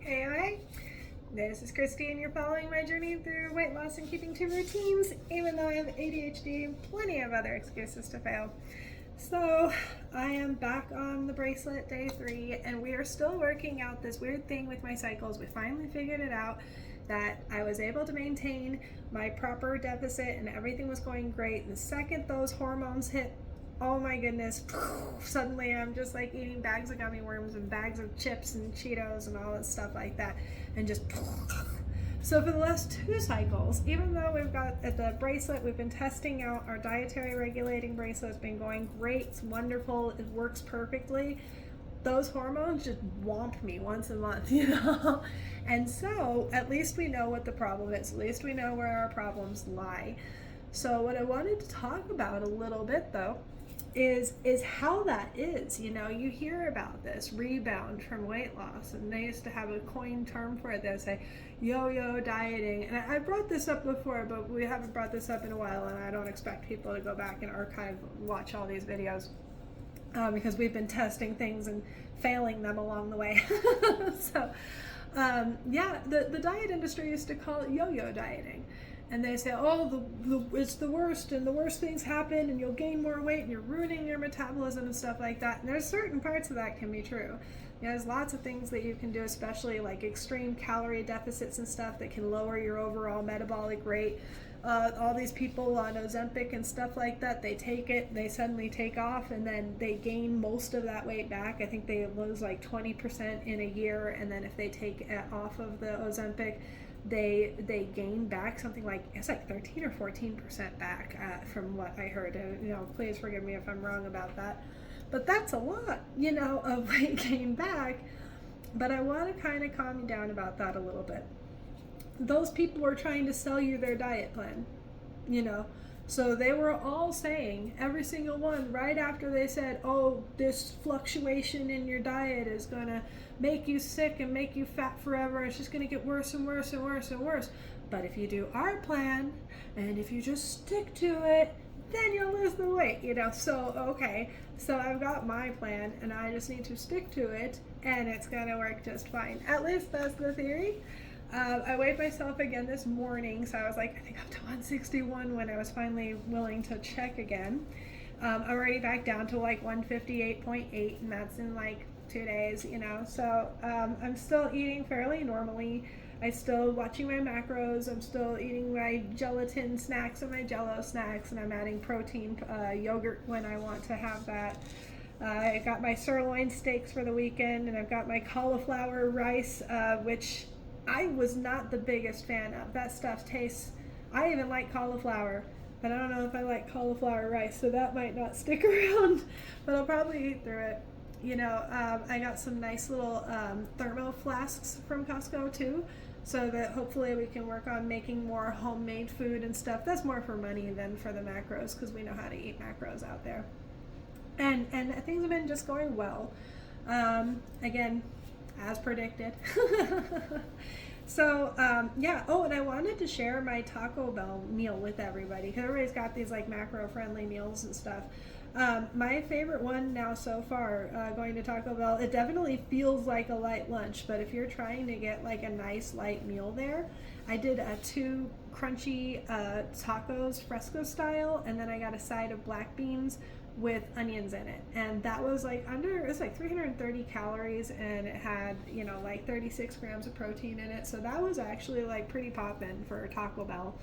Hey, this is Christy, and you're following my journey through weight loss and keeping to routines, even though I have ADHD and plenty of other excuses to fail. So, I am back on the bracelet day 3, and we are still working out this weird thing with my cycles. We finally figured it out that I was able to maintain my proper deficit, and everything was going great. The second those hormones hit, oh my goodness, suddenly I'm just like eating bags of gummy worms and bags of chips and Cheetos and all that stuff like that, and just so for the last 2 cycles, even though we've got at the bracelet, we've been testing out our dietary regulating bracelet. It's been going great, it's wonderful, it works perfectly. Those hormones just whomp me once a month, and so at least we know what the problem is. At least we know where our problems lie. So what I wanted to talk about a little bit though is how that is. You hear about this rebound from weight loss, and they used to have a coined term for it. They say yo-yo dieting, and I brought this up before, but we haven't brought this up in a while, and I don't expect people to go back and archive watch all these videos because we've been testing things and failing them along the way. So the diet industry used to call it yo-yo dieting. And they say, oh, it's the worst, and the worst things happen, and you'll gain more weight, and you're ruining your metabolism and stuff like that. And there's certain parts of that can be true. There's lots of things that you can do, especially like extreme calorie deficits and stuff that can lower your overall metabolic rate. All these people on Ozempic and stuff like that, they take it, they suddenly take off, and then they gain most of that weight back. I think they lose like 20% in a year, and then if they take it off of the Ozempic, they gain back something like, it's like 13 or 14% back from what I heard. Please forgive me if I'm wrong about that, but that's a lot, of weight gain back. But I want to kind of calm you down about that a little bit. Those people were trying to sell you their diet plan, so they were all saying, every single one, right after they said, oh, this fluctuation in your diet is going to make you sick and make you fat forever. It's just going to get worse and worse and worse and worse. But if you do our plan, and if you just stick to it, then you'll lose the weight, So, okay, so I've got my plan, and I just need to stick to it, and it's going to work just fine. At least that's the theory. I weighed myself again this morning, so I was like, I think up to 161 when I was finally willing to check again. I'm already back down to like 158.8, and that's in like 2 days, So I'm still eating fairly normally. I'm still watching my macros. I'm still eating my gelatin snacks and my Jell-O snacks, and I'm adding protein yogurt when I want to have that. I got my sirloin steaks for the weekend, and I've got my cauliflower rice, which I was not the biggest fan of. That stuff tastes, I even like cauliflower, but I don't know if I like cauliflower rice, so that might not stick around, but I'll probably eat through it. I got some nice little thermo flasks from Costco too, so that hopefully we can work on making more homemade food and stuff. That's more for money than for the macros, because we know how to eat macros out there. And things have been just going well. Again, as predicted. So and I wanted to share my Taco Bell meal with everybody, because everybody's got these like macro friendly meals and stuff. My favorite one now so far, going to Taco Bell, it definitely feels like a light lunch, but if you're trying to get like a nice light meal there, I did 2 crunchy tacos fresco style, and then I got a side of black beans with onions in it, and that was like it's like 330 calories, and it had like 36 grams of protein in it, so that was actually like pretty poppin' for Taco Bell.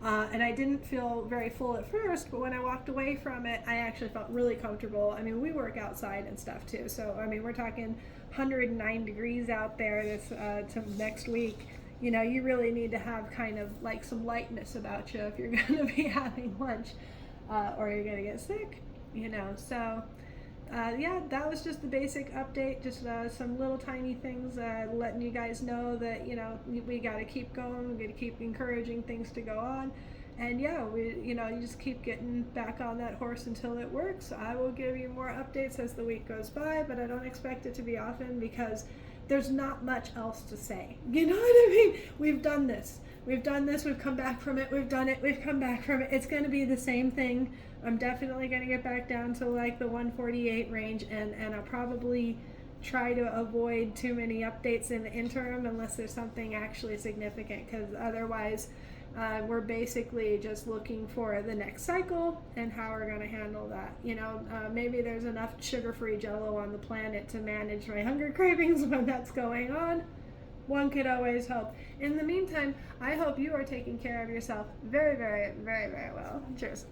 And I didn't feel very full at first, but when I walked away from it, I actually felt really comfortable. I mean, we work outside and stuff too, so I mean, we're talking 109 degrees out there this to next week. You really need to have kind of like some lightness about you if you're going to be having lunch, or you're going to get sick, So that was just the basic update, just some little tiny things, letting you guys know that, we got to keep going, we got to keep encouraging things to go on. And you just keep getting back on that horse until it works. I will give you more updates as the week goes by, but I don't expect it to be often, because there's not much else to say. You know what I mean? We've done this, we've come back from it, we've done it, we've come back from it. It's going to be the same thing. I'm definitely going to get back down to like the 148 range, and I'll probably try to avoid too many updates in the interim unless there's something actually significant, because otherwise we're basically just looking for the next cycle and how we're going to handle that. Maybe there's enough sugar-free Jell-O on the planet to manage my hunger cravings when that's going on. One could always hope. In the meantime, I hope you are taking care of yourself very, very, very, very well. Cheers.